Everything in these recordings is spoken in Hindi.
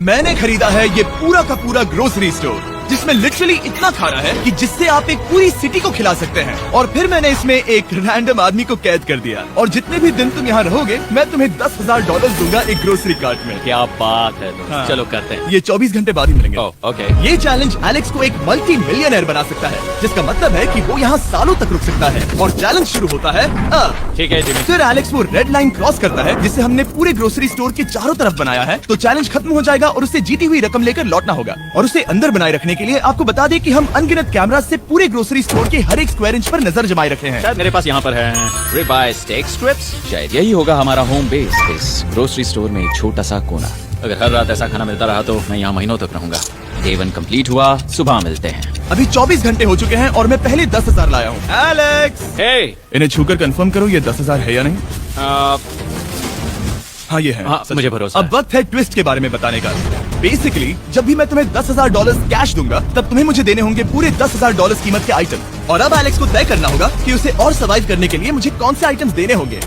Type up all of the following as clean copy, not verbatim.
मैंने खरीदा है ये पूरा का पूरा ग्रोसरी स्टोर, जिसमें लिटरली इतना खाना है कि जिससे आप एक पूरी सिटी को खिला सकते हैं। और फिर मैंने इसमें एक रैंडम आदमी को कैद कर दिया, और जितने भी दिन तुम यहाँ रहोगे मैं तुम्हें $10,000 दूंगा एक ग्रोसरी कार्ट में। क्या बात है तो। हाँ। चलो करते हैं। ये 24 घंटे बाद ही मिलेंगे। ओके। ये चैलेंज एलेक्स को एक मल्टी मिलियनर बना सकता है, जिसका मतलब है कि वो यहाँ सालों तक रुक सकता है। और चैलेंज शुरू होता है ठीक है जिमी। फिर एलेक्स वो रेड लाइन क्रॉस करता है जिसे हमने पूरे ग्रोसरी स्टोर के चारों तरफ बनाया है, तो चैलेंज खत्म हो जाएगा और उसे जीती हुई रकम लेकर लौटना होगा। और उसे अंदर बनाए रखने के लिए आपको बता दें कि हम अनगिनत कैमरा से पूरे ग्रोसरी स्टोर के हर एक स्क्वायर इंच पर नजर जमाए रखे हैं। शायद मेरे पास यहाँ पर है रिब आई स्टेक स्ट्रिप्स। शायद यही होगा हमारा होम बेस, इस ग्रोसरी स्टोर में एक छोटा सा कोना। अगर हर रात ऐसा खाना मिलता रहा तो मैं यहाँ महीनों तक रहूंगा। डे 1 कंप्लीट हुआ, सुबह मिलते हैं। अभी 24 घंटे हो चुके हैं और मैं पहले 10,000 लाया हूँ। एलेक्स, हे इन्हें छूकर कंफर्म करो ये 10,000 है या नहीं। हाँ ये है। हाँ, सच मुझे में। भरोसा अब वक्त है ट्विस्ट के बारे में बताने का। बेसिकली जब भी मैं तुम्हें $10,000 कैश दूंगा, तब तुम्हें मुझे देने होंगे पूरे $10,000 कीमत के आइटम। और अब एलेक्स को तय करना होगा कि उसे और सर्वाइव करने के लिए मुझे कौन से आइटम्स देने होंगे।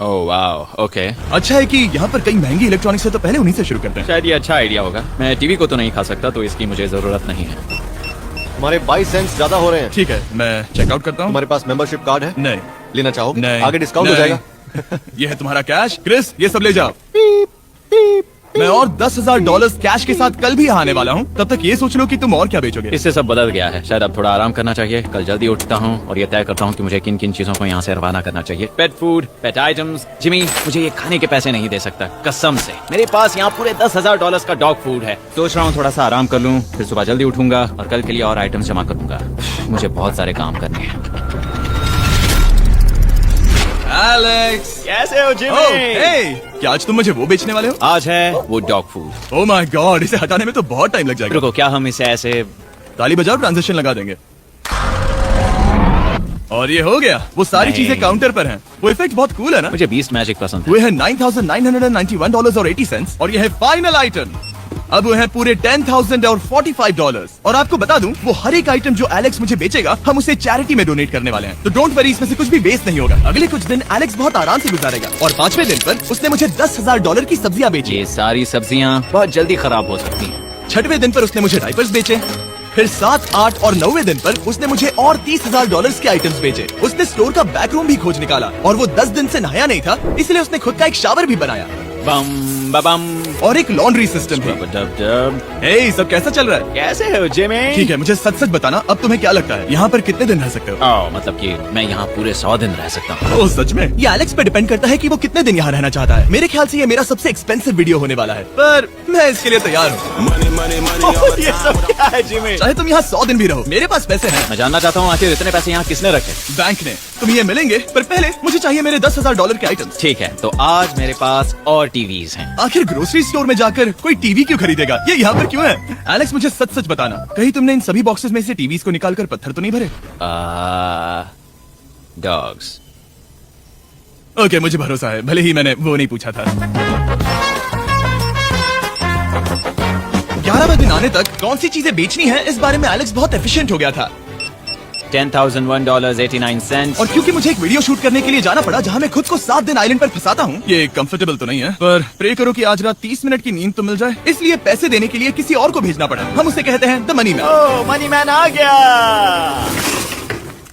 Oh wow, okay. अच्छा है कि यहाँ पर कई महंगी इलेक्ट्रॉनिक्स है, तो पहले उन्हीं से शुरू करते हैं। शायद ये अच्छा आइडिया होगा। मैं टीवी को तो नहीं खा सकता, तो इसकी मुझे जरूरत नहीं है। हमारे 22 सेंट्स ज्यादा हो रहे हैं। ठीक है, मैं चेकआउट करता हूँ। हमारे पास मेंबरशिप कार्ड है, नहीं लेना चाहोगे? नहीं, आगे डिस्काउंट हो नहीं। जाएगा। ये है तुम्हारा कैश। क्रिस, ये सब ले जाओ। मैं और $10,000 कैश के साथ कल भी आने वाला हूँ। तब तक ये सोच लो कि तुम और क्या बेचोगे। इससे सब बदल गया है। शायद अब थोड़ा आराम करना चाहिए। कल जल्दी उठता हूँ और ये तय करता हूँ कि मुझे किन किन चीजों को यहाँ से रवाना करना चाहिए। पेट फूड, पेट आइटम्स। जिमी मुझे ये खाने के पैसे नहीं दे सकता, कसम से। मेरे पास यहाँ पूरे $10,000 का डॉग फूड है। सोच रहा हूँ थोड़ा सा आराम कर लूँ, फिर सुबह जल्दी उठूंगा और कल के लिए और आइटम्स जमा करूंगा। मुझे बहुत सारे काम करने हैं। एलेक्स, कैसे हो क्या आज तुम मुझे वो बेचने वाले हो? आज है वो dog food. Oh my God, इसे हटाने में तो बहुत टाइम लग जाएगा। रुको, क्या हम इसे ऐसे ताली बजाओ, ट्रांजेक्शन लगा देंगे। और ये हो गया। वो सारी नहीं। चीजें काउंटर पर हैं। वो इफेक्ट बहुत कूल है ना। मुझे बीस्ट मैजिक पसंद है। वो है $9,991.80 और ये है फाइनल आइटम। अब वो है पूरे $10,045 और आपको बता दूं, वो हर एक आइटम जो एलेक्स मुझे बेचेगा हम उसे चैरिटी में डोनेट करने वाले हैं। तो डोंट वरी, इसमें से कुछ भी वेस्ट नहीं होगा। अगले कुछ दिन एलेक्स बहुत आराम से गुजारेगा और 5वें दिन पर उसने मुझे $10,000 की सब्जियां बेची। ये सारी सब्जियां बहुत जल्दी खराब हो सकती हैं। 6वें दिन पर उसने मुझे डायपर्स बेचे। फिर 7, 8 और 9वें दिन पर उसने मुझे और $30,000 के आइटम्स बेचे। उसने स्टोर का बैक रूम भी खोज निकाला और वो 10 दिन से नहाया नहीं था, इसलिए उसने खुद का एक शावर भी बनाया। बम बम और एक लॉन्ड्री सिस्टम भी। हे, सब कैसा चल रहा है? कैसे हो जिमी? ठीक है, मुझे सच सच बताना, अब तुम्हें क्या लगता है यहाँ पर कितने दिन रह सकते हो? मतलब कि मैं यहाँ पूरे 100 दिन रह सकता हूँ। ओह सच में? ये एलेक्स पे डिपेंड करता है कि वो कितने दिन यहाँ रहना चाहता है। मेरे ख्याल से ये मेरा सबसे एक्सपेंसिव वीडियो होने वाला है, पर मैं इसके लिए तैयार हूँ। ये सब क्या है जिमी? चाहे तुम यहाँ 100 दिन भी रहो, मेरे पास पैसे हैं। मैं जानना चाहता हूँ आखिर इतने पैसे यहाँ किसने रखे? बैंक ने। तुम ये मिलेंगे, पर पहले मुझे चाहिए मेरे $10,000 के आइटम्स। ठीक है, तो आज मेरे पास और टीवीज हैं। आखिर ग्रोसरी स्टोर में जाकर कोई टीवी क्यों खरीदेगा? ये यहाँ पर क्यों है? एलेक्स, मुझे सच सच बताना, कहीं तुमने इन सभी बॉक्सेस में से टीवीज को निकालकर पत्थर तो नहीं भरे? डॉग्स। ओके, मुझे भरोसा है, भले ही मैंने वो नहीं पूछा था। 11वें दिन आने तक कौन सी चीजें बेचनी है, इस बारे में एलेक्स बहुत एफिशिएंट हो गया था। $10,001.89। और क्योंकि मुझे एक वीडियो शूट करने के लिए जाना पड़ा जहाँ मैं खुद को 7 दिन आइलैंड पर फंसाता हूँ, ये कंफर्टेबल तो नहीं है, पर प्रे करो कि आज रात 30 मिनट की नींद तो मिल जाए। इसलिए पैसे देने के लिए किसी और को भेजना पड़ा। हम उसे कहते हैं the money man. Oh, money man आ गया।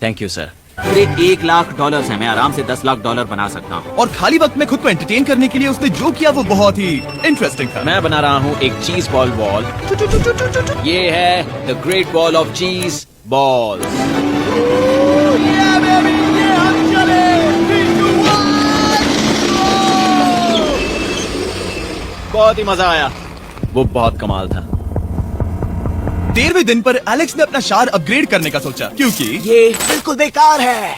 Thank you sir. पूरे $1 लाख है। मैं आराम से $10 लाख बना सकता हूँ। और खाली वक्त में खुद को एंटरटेन करने के लिए उसने जो किया वो बहुत ही इंटरेस्टिंग था। मैं बना रहा हूँ एक चीज बॉल वॉल। ये है the great wall of cheese ball. बहुत ही मजा आया, वो बहुत कमाल था। 13वें दिन पर एलेक्स ने अपना शार अपग्रेड करने का सोचा, क्योंकि ये बिल्कुल बेकार है।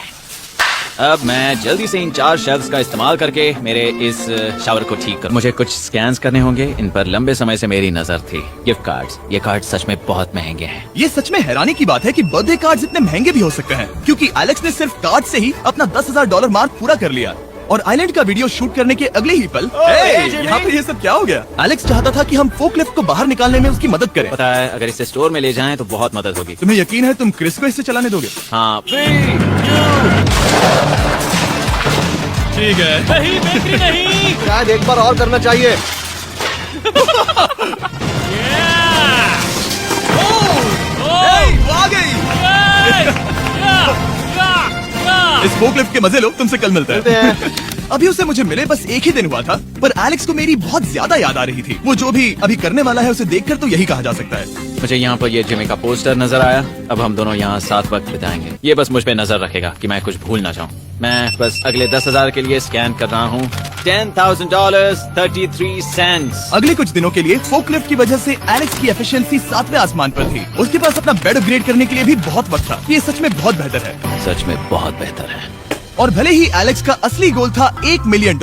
अब मैं जल्दी से इन 4 शेल्फ्स का इस्तेमाल करके मेरे इस शावर को ठीक कर। मुझे कुछ स्कैन्स करने होंगे, इन पर लंबे समय से मेरी नजर थी। गिफ्ट कार्ड्स, ये कार्ड सच में बहुत महंगे हैं। ये सच में हैरानी की बात है कि बर्थडे कार्ड्स इतने महंगे भी हो सकते हैं, क्योंकि एलेक्स ने सिर्फ कार्ड से ही अपना $10,000 मार्क पूरा कर लिया। और आइलैंड का वीडियो शूट करने के अगले ही पल यहाँ पे ये सब क्या हो गया? एलेक्स चाहता था कि हम फोकलिफ्ट को बाहर निकालने में उसकी मदद करें। पता है, अगर इसे स्टोर में ले जाएं तो बहुत मदद होगी। तुम्हें यकीन है तुम क्रिस को इससे चलाने दोगे? हाँ। ठीक है। शायद एक बार और करना चाहिए। वो आ गई। इस फोकलिफ्ट के मजे लो, तुमसे कल मिलते हैं। अभी उसे मुझे मिले बस एक ही दिन हुआ था, पर एलेक्स को मेरी बहुत ज्यादा याद आ रही थी। वो जो भी अभी करने वाला है उसे देखकर तो यही कहा जा सकता है। मुझे यहाँ पर ये जिमी का पोस्टर नजर आया। अब हम दोनों यहाँ साथ वक्त बिताएंगे। ये बस मुझ पे नजर रखेगा कि मैं कुछ भूल ना जाऊँ। मैं बस अगले 10,000 के लिए स्कैन कर रहा हूँ। $10,000 33 सेंट्स। अगले कुछ दिनों के लिए फोकलिफ्ट की वजह से एलेक्स की एफिशिएंसी 7वें आसमान पर थी। उसके पास अपना बेड अपग्रेड करने के लिए भी बहुत वक्त था। ये सच में बहुत बेहतर है। सच में बहुत बेहतर है। और भले ही एलेक्स का असली गोल था $1 मिलियन,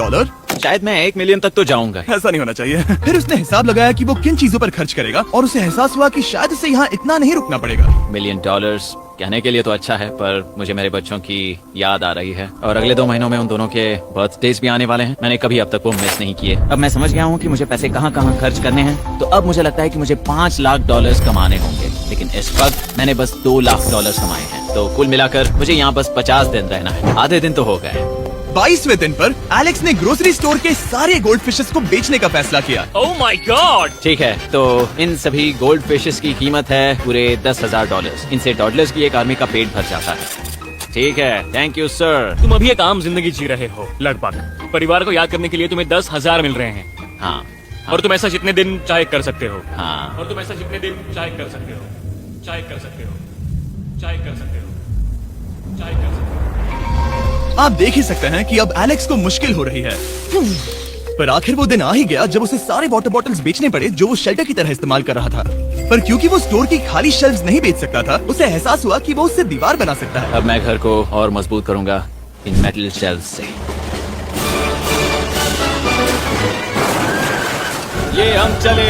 शायद मैं 1 मिलियन तक तो जाऊंगा। ऐसा नहीं होना चाहिए। फिर उसने हिसाब लगाया कि वो किन चीजों पर खर्च करेगा और उसे एहसास हुआ कि शायद उसे यहाँ इतना नहीं रुकना पड़ेगा। $1 मिलियन कहने के लिए तो अच्छा है, पर मुझे मेरे बच्चों की याद आ रही है और अगले 2 महीनों में उन दोनों के बर्थडेज भी आने वाले हैं। मैंने कभी अब तक वो मिस नहीं किए। अब मैं समझ गया हूँ कि मुझे पैसे कहाँ कहाँ खर्च करने हैं। तो अब मुझे लगता है कि मुझे $5 लाख कमाने होंगे, लेकिन इस वक्त मैंने बस $2 लाख कमाए हैं। तो कुल मिलाकर मुझे यहाँ बस 50 दिन रहना है। आधे दिन तो हो गए। 22वें दिन पर एलेक्स ने ग्रोसरी स्टोर के सारे गोल्ड फिशेस को बेचने का फैसला किया। Oh my God! ठीक है, तो इन सभी गोल्ड फिशेस की कीमत है पूरे $10,000। इनसे डॉलर्स की एक आर्मी का पेट भर जाता है। ठीक है, थैंक यू सर। तुम अभी एक आम जिंदगी जी रहे हो लगभग। परिवार को याद करने के लिए तुम्हें 10,000 मिल रहे हैं। हाँ, और तुम ऐसा जितने दिन चाहे कर सकते हो। हाँ। और तुम ऐसा जितने दिन चाहे कर सकते हो। चाहे कर सकते हो। चाहे कर सकते हो। चाहे कर सकते हो। आप देख ही सकते हैं कि अब एलेक्स को मुश्किल हो रही है। पर आखिर वो दिन आ ही गया जब उसे सारे वाटर बॉटल्स बेचने पड़े जो वो शेल्टर की तरह इस्तेमाल कर रहा था। पर क्योंकि वो स्टोर की खाली शेल्फ्स नहीं बेच सकता था, उसे एहसास हुआ कि वो उससे दीवार बना सकता है। अब मैं घर को और मजबूत करूंगा इन मेटल शेल्फ से। ये हम चले।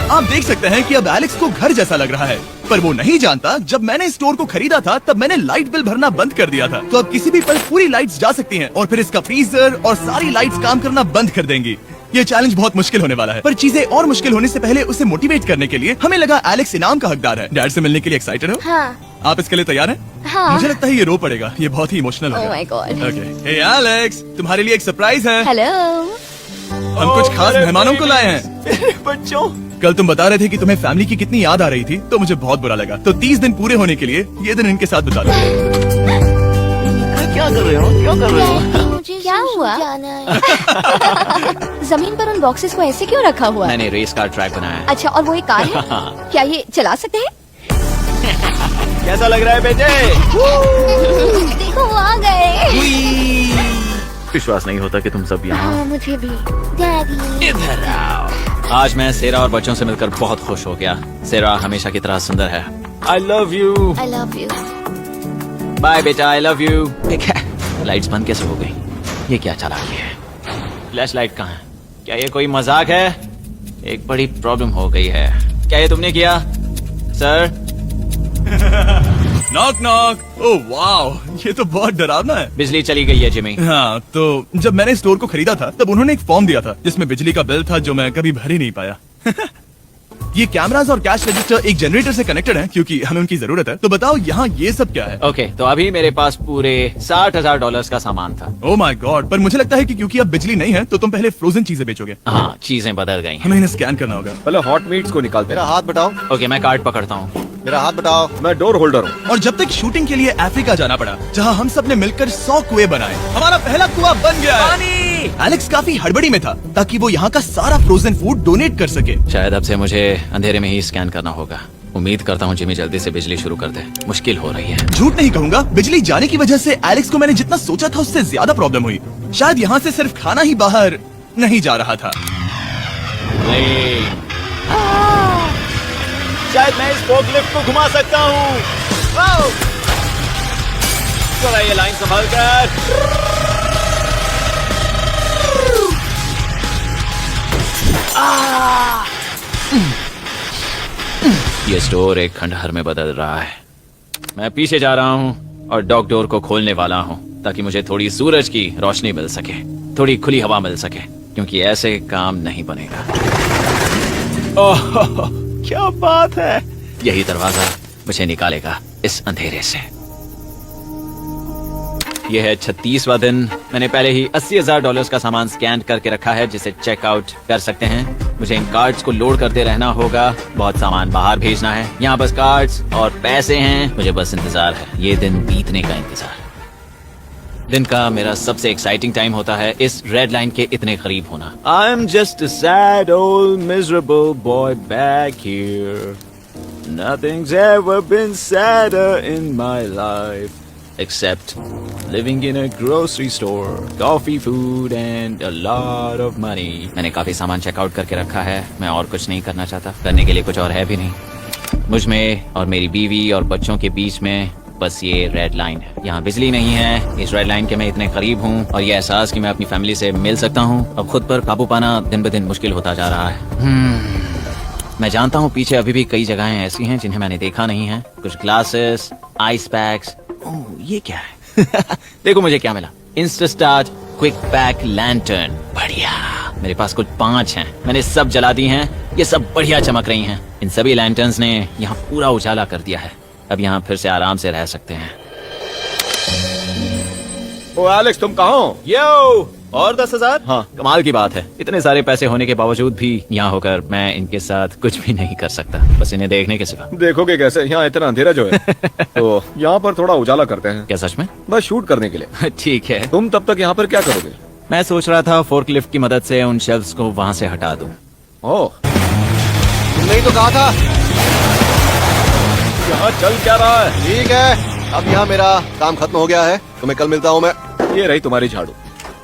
आप देख सकते हैं कि अब एलेक्स को घर जैसा लग रहा है, पर वो नहीं जानता जब मैंने स्टोर को खरीदा था तब मैंने लाइट बिल भरना बंद कर दिया था। तो अब किसी भी पल पूरी लाइट्स जा सकती हैं और फिर इसका फ्रीजर और सारी लाइट्स काम करना बंद कर देंगी। ये चैलेंज बहुत मुश्किल होने वाला है, पर चीजें और मुश्किल होने से पहले उसे मोटिवेट करने के लिए हमें लगा एलेक्स इनाम का हकदार है। डैड से मिलने के लिए एक्साइटेड हो? हाँ। आप इसके लिए तैयार हैं? हाँ। मुझे लगता है ये रो पड़ेगा। ये बहुत ही इमोशनल Oh होगा। my God. Okay, hey Alex, तुम्हारे लिए एक सरप्राइज है। हेलो। हम कुछ खास मेहमानों को लाए हैं। बच्चों, कल तुम बता रहे थे कि तुम्हें फैमिली की कितनी याद आ रही थी, तो मुझे बहुत बुरा लगा। तो 30 दिन पूरे होने के लिए ये दिन इनके साथ बिता लो। क्या कर रहे हो? क्या कर रहे हो? मुझे क्या हुआ? जमीन पर उन बॉक्सेस को ऐसे क्यों रखा हुआ है? मैंने रेस कार ट्रैक बनाया है। अच्छा, और वो एक कार है? क्या ये चला सकते हैं? कैसा लग रहा है बेटे? देखो वो आ गए। विश्वास नहीं होता कि तुम सब यहाँ। हाँ, मुझे भी। डैडी। इधर आओ। आज मैं सेरा और बच्चों से मिलकर बहुत खुश हो गया। सेरा हमेशा की तरह सुंदर है। I love you। I love you। Bye बेटा, I love you। लाइट्स बंद कैसे हो गई? ये क्या चालाकी है? फ्लैश लाइट कहाँ है? क्या ये कोई मजाक है? एक बड़ी प्रॉब्लम हो गई है। क्या ये तुमने किया sir? Knock knock. Oh wow, ये तो बहुत डरावना है। बिजली चली गई है जिमी। हाँ, तो जब मैंने स्टोर को खरीदा था तब उन्होंने एक फॉर्म दिया था जिसमें बिजली का बिल था जो मैं कभी भर ही नहीं पाया। ये कैमरास और कैश रजिस्टर एक जनरेटर से कनेक्टेड हैं क्योंकि हमें उनकी जरूरत है। तो बताओ यहाँ ये सब क्या है? ओके, तो अभी मेरे पास पूरे $60,000 का सामान था। ओह माय गॉड, पर मुझे लगता है कि क्योंकि अब बिजली नहीं है तो तुम पहले फ्रोजन चीजें बेचोगे। हाँ, चीजें बदल गई हैं। हमें इन्हें स्कैन करना होगा। पहले हॉट मीट्स को निकालते। मेरा हाथ बताओ। ओके, मैं कार्ड पकड़ता हूँ। मेरा हाथ बताओ। मैं डोर होल्डर हूँ। और जब तक शूटिंग के लिए अफ्रीका जाना पड़ा, जहाँ हम सब ने मिलकर 100 कुएं बनाए। हमारा पहला कुआं बन गया है। एलेक्स काफी हड़बड़ी में था ताकि वो यहाँ का सारा फ्रोजन फूड डोनेट कर सके। शायद अब से मुझे अंधेरे में ही स्कैन करना होगा। उम्मीद करता हूँ जिमी जल्दी से बिजली शुरू कर दे। मुश्किल हो रही है। झूठ नहीं कहूंगा, बिजली जाने की वजह से एलेक्स को मैंने जितना सोचा था उससे ज्यादा प्रॉब्लम हुई। शायद यहाँ से सिर्फ खाना ही बाहर नहीं जा रहा था। शायद मैं इस फोकलिफ्ट को घुमा सकता हूँ। थोड़ा ये लाइन संभाल कर। ये स्टोर एक खंडहर में बदल रहा है। मैं पीछे जा रहा हूँ और डॉक डोर को खोलने वाला हूँ ताकि मुझे थोड़ी सूरज की रोशनी मिल सके, थोड़ी खुली हवा मिल सके, क्योंकि ऐसे काम नहीं बनेगा। ओह, क्या बात है! यही दरवाजा मुझे निकालेगा इस अंधेरे से। ये है 36वां दिन। मैंने पहले ही $80,000 का सामान स्कैन करके रखा है जिसे चेकआउट कर सकते हैं। मुझे इन कार्ड्स को लोड करते रहना होगा। बहुत सामान बाहर भेजना है। यहाँ बस कार्ड्स और पैसे हैं। मुझे बस इंतजार है, ये दिन बीतने का इंतजार। दिन का मेरा सबसे एक्साइटिंग टाइम होता है इस रेड लाइन के इतने करीब होना। I am just a sad old miserable boy back here. Nothing's ever been sadder in my life except living in a grocery store, coffee, food and a lot of money. मैंने काफी सामान चेकआउट करके रखा है। मैं और कुछ नहीं करना चाहता। करने के लिए कुछ और है भी नहीं। मुझ में और मेरी बीवी और बच्चों के बीच में बस ये रेड लाइन है। यहाँ बिजली नहीं है। इस रेड लाइन के मैं इतने करीब हूँ और ये एहसास कि मैं अपनी फैमिली से मिल सकता हूँ अब खुद पर काबू पाना दिन ब दिन मुश्किल होता जा रहा है। मैं जानता हूँ पीछे अभी भी कई जगहें ऐसी हैं जिन्हें मैंने देखा नहीं है। कुछ ग्लासेस, आइस पैक्स। ओह, ये क्या है? देखो मुझे क्या मिला। इंस्टास्टार्ट क्विक पैक लैंटर्न। बढ़िया। मेरे पास कुछ 5 हैं। मैंने सब जला दी हैं। ये सब बढ़िया चमक रही हैं। इन सभी लैंटर्न्स ने यहाँ पूरा उजाला कर दिया है। अब यहाँ फिर से आराम से रह सकते हैं। ओ एलेक्स, तुम कहाँ हो? यो, और 10,000? हाँ। कमाल की बात है। इतने सारे पैसे होने के बावजूद भी यहाँ होकर मैं इनके साथ कुछ भी नहीं कर सकता, बस इन्हें देखने के सिवा। देखोगे कैसे? यहाँ इतना अंधेरा जो है। तो यहाँ पर थोड़ा उजाला करते हैं। क्या सच में? बस शूट करने के लिए। ठीक है। तुम तब तक यहाँ पर क्या करोगे? मैं सोच रहा था फोर्कलिफ्ट की मदद से उन शेल्फ्स को वहाँ से हटा दूं। ओह, तुमने ही तो कहा था। यहाँ चल क्या रहा है? ठीक है, अब यहाँ मेरा काम खत्म हो गया है। तुम्हें कल मिलता हूँ मैं। ये रही तुम्हारी झाड़ू।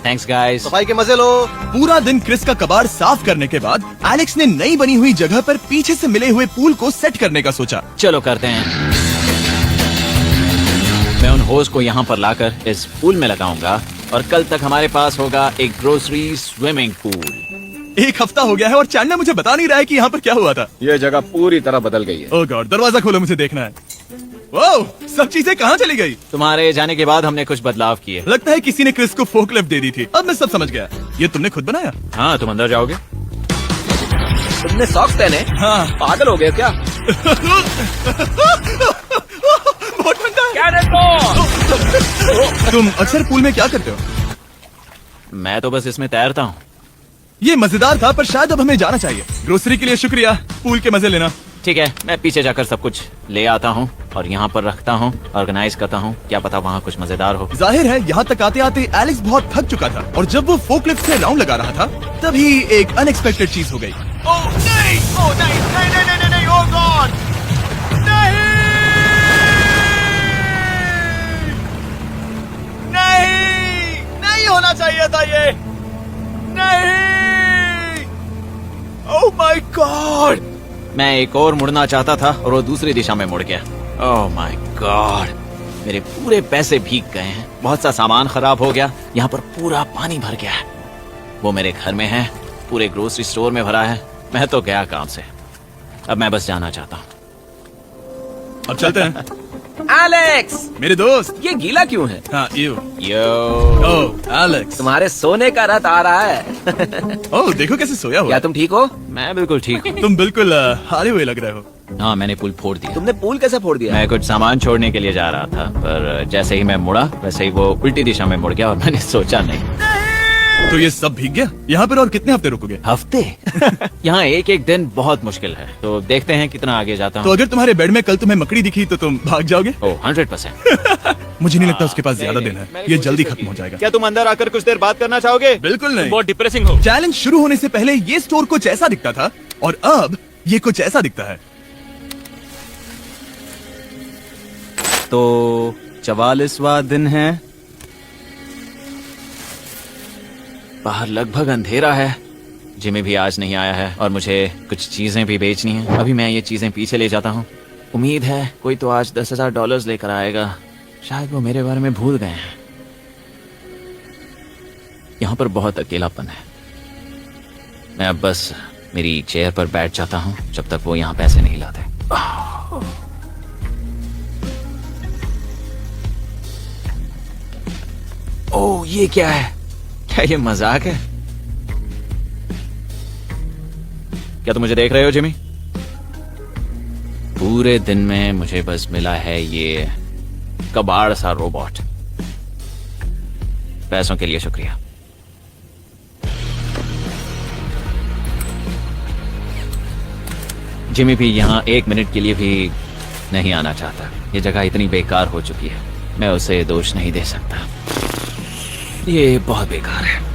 Thanks guys. सफाई के मजे लो। पूरा दिन क्रिस का कबाड़ साफ करने के बाद एलेक्स ने नई बनी हुई जगह पर पीछे से मिले हुए पूल को सेट करने का सोचा। चलो करते हैं। मैं उन होज को यहाँ पर लाकर इस पूल में लगाऊंगा और कल तक हमारे पास होगा एक ग्रोसरी स्विमिंग पूल। 1 हफ्ता हो गया है और चैंडलर मुझे बता नहीं रहा है कि यहाँ पर क्या हुआ था। ये जगह पूरी तरह बदल गई है। ओह गॉड, दरवाजा खोलो, मुझे देखना है। ओह, सब चीजें कहाँ चली गई? तुम्हारे जाने के बाद हमने कुछ बदलाव किए। लगता है किसी ने क्रिस को फोकलिफ्ट दे दी थी। अब मैं सब समझ गया। ये तुमने खुद बनाया? हाँ, तुम अंदर जाओगे? तुमने सॉक्स पहने? हाँ। पागल हो गए क्या? बहुत ठंडा है। तुम अक्सर पूल में क्या करते हो? मैं तो बस इसमें तैरता हूँ। ये मजेदार था, पर शायद अब हमें जाना चाहिए। ग्रोसरी के लिए शुक्रिया, पूल के मजे लेना। ठीक है, मैं पीछे जाकर सब कुछ ले आता हूँ और यहाँ पर रखता हूँ, ऑर्गेनाइज करता हूँ। क्या पता वहाँ कुछ मजेदार हो। जाहिर है यहाँ तक आते आते एलेक्स बहुत थक चुका था और जब वो फोकलिफ्ट से राउंड लगा रहा था तभी एक अनएक्सपेक्टेड चीज हो गई। ओह नहीं, ओह नहीं, नहीं, नहीं, नहीं, नहीं, ओह गॉड, नहीं, नहीं होना चाहिए था ये, नहीं, ओह माय गॉड। मैं एक और मुड़ना चाहता था और वो दूसरी दिशा में मुड़ गया। ओह माय गॉड, मेरे पूरे पैसे भीग गए हैं। बहुत सा सामान खराब हो गया। यहाँ पर पूरा पानी भर गया है। वो मेरे घर में है, पूरे ग्रोसरी स्टोर में भरा है। मैं तो गया काम से। अब मैं बस जाना चाहता हूँ। अब चलते हैं। एलेक्स, मेरे दोस्त। ये गीला क्यों है? हाँ, यो, ओह एलेक्स। तुम्हारे सोने का रथ आ रहा है। ओह देखो कैसे सोया हुआ क्या है। तुम ठीक हो? मैं बिल्कुल ठीक हूँ। तुम बिल्कुल हारे हुए लग रहे हो। हाँ, मैंने पुल फोड़ दिया। तुमने पूल कैसे फोड़ दिया? मैं कुछ सामान छोड़ने के लिए जा रहा था, पर जैसे ही मैं मुड़ा वैसे ही वो उल्टी दिशा में मुड़ गया और मैंने सोचा नहीं। तो ये सब भीग गया। यहाँ पर और कितने हफ्ते रुकोगे? हफ्ते? यहाँ एक एक दिन बहुत मुश्किल है, तो देखते हैं कितना आगे जाता तो हूँ। अगर तुम्हारे बेड में कल तुम्हें मकड़ी दिखी तो तुम भाग जाओगे? ओह 100%। मुझे नहीं लगता उसके पास ज्यादा दिन है। ये जल्दी खत्म हो जाएगा। क्या तुम अंदर आकर कुछ देर बात करना चाहोगे? बिल्कुल नहीं। बहुत डिप्रेसिंग हो। चैलेंज शुरू होने से पहले ये स्टोर कुछ ऐसा दिखता था और अब ये कुछ ऐसा दिखता है। तो 44वां दिन है। बाहर लगभग अंधेरा है। जिमी भी आज नहीं आया है और मुझे कुछ चीजें भी बेचनी है। अभी मैं ये चीजें पीछे ले जाता हूँ। उम्मीद है कोई तो आज $10,000 लेकर आएगा। शायद वो मेरे बारे में भूल गए हैं। यहाँ पर बहुत अकेलापन है। मैं अब बस मेरी चेयर पर बैठ जाता हूँ जब तक वो यहाँ पैसे नहीं लाते। ओह, ये क्या है? क्या ये मजाक है? क्या तुम मुझे देख रहे हो जिमी? पूरे दिन में मुझे बस मिला है ये कबाड़ सा रोबोट। पैसों के लिए शुक्रिया। जिमी भी यहाँ 1 मिनट के लिए भी नहीं आना चाहता। ये जगह इतनी बेकार हो चुकी है, मैं उसे दोष नहीं दे सकता। ये बहुत बेकार है।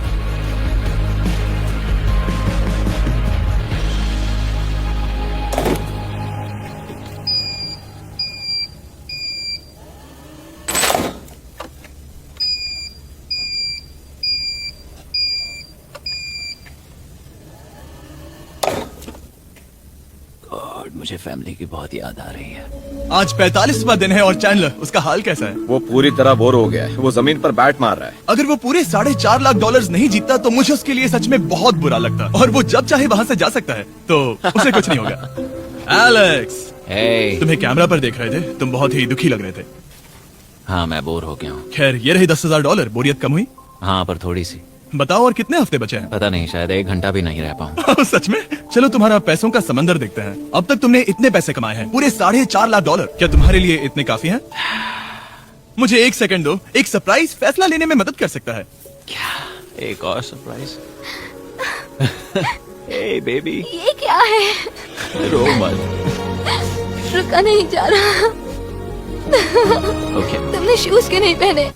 मुझे फैमिली की बहुत याद आ रही है। आज 45वां दिन है और चैंडलर, उसका हाल कैसा है? वो पूरी तरह बोर हो गया है। वो जमीन पर बैट मार रहा है। अगर वो पूरे $4.5 लाख नहीं जीतता तो मुझे उसके लिए सच में बहुत बुरा लगता, और वो जब चाहे वहाँ से जा सकता है, तो उसे कुछ नहीं होगा। एलेक्स, हे, तुम्हें कैमरा पर देख रहे थे, तुम बहुत ही दुखी लग रहे थे। हाँ मैं बोर हो गया हूँ। खैर, ये रही $10,000। बोरियत कम हुई? हाँ पर थोड़ी सी। बताओ, और कितने हफ्ते बचे हैं? पता नहीं, शायद 1 घंटा भी नहीं रह पाऊँ। सच में? चलो तुम्हारा पैसों का समंदर देखते हैं। अब तक तुमने इतने पैसे कमाए हैं, पूरे $4.5 लाख। क्या तुम्हारे लिए इतने काफी हैं? मुझे 1 सेकंड दो, एक सरप्राइज फैसला लेने में मदद कर सकता है। क्या? एक और सरप्राइज? हे बेबी, ये क्या है? रो मत। रुका नहीं जा रहा। ओके। तुमने शूज क्यों नहीं पहने?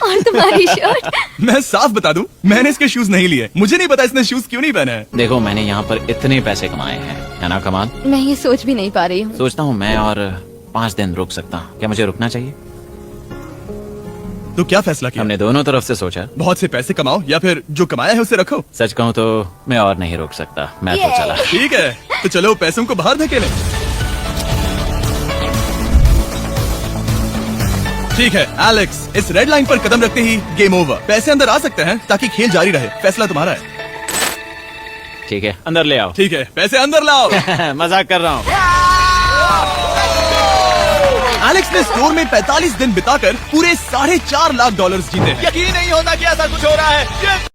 और तुम्हारी शर्ट? मैं साफ बता दूं, मैंने इसके शूज नहीं लिए। मुझे नहीं पता इसने शूज क्यों नहीं पहने हैं। देखो, मैंने यहाँ पर इतने पैसे कमाए हैं, है ना कमाल? मैं ये सोच भी नहीं पा रही हूँ। सोचता हूँ मैं और 5 दिन रुक सकता हूँ। क्या मुझे रुकना चाहिए? तो क्या फैसला किया? हमने दोनों तरफ से सोचा। बहुत से पैसे कमाओ या फिर जो कमाया है उसे रखो। सच कहूँ तो मैं और नहीं रुक सकता, मैं तो ये। चला। ठीक है, तो चलो पैसों को बाहर धकेलें। ठीक है एलेक्स, इस रेड लाइन पर कदम रखते ही गेम ओवर। पैसे अंदर आ सकते हैं ताकि खेल जारी रहे। फैसला तुम्हारा है। ठीक है, अंदर ले आओ। ठीक है, पैसे अंदर लाओ। मजाक कर रहा हूँ। एलेक्स ने स्टोर में 45 दिन बिताकर पूरे $4.5 लाख जीते। यकीन नहीं होता कि ऐसा कुछ हो रहा है।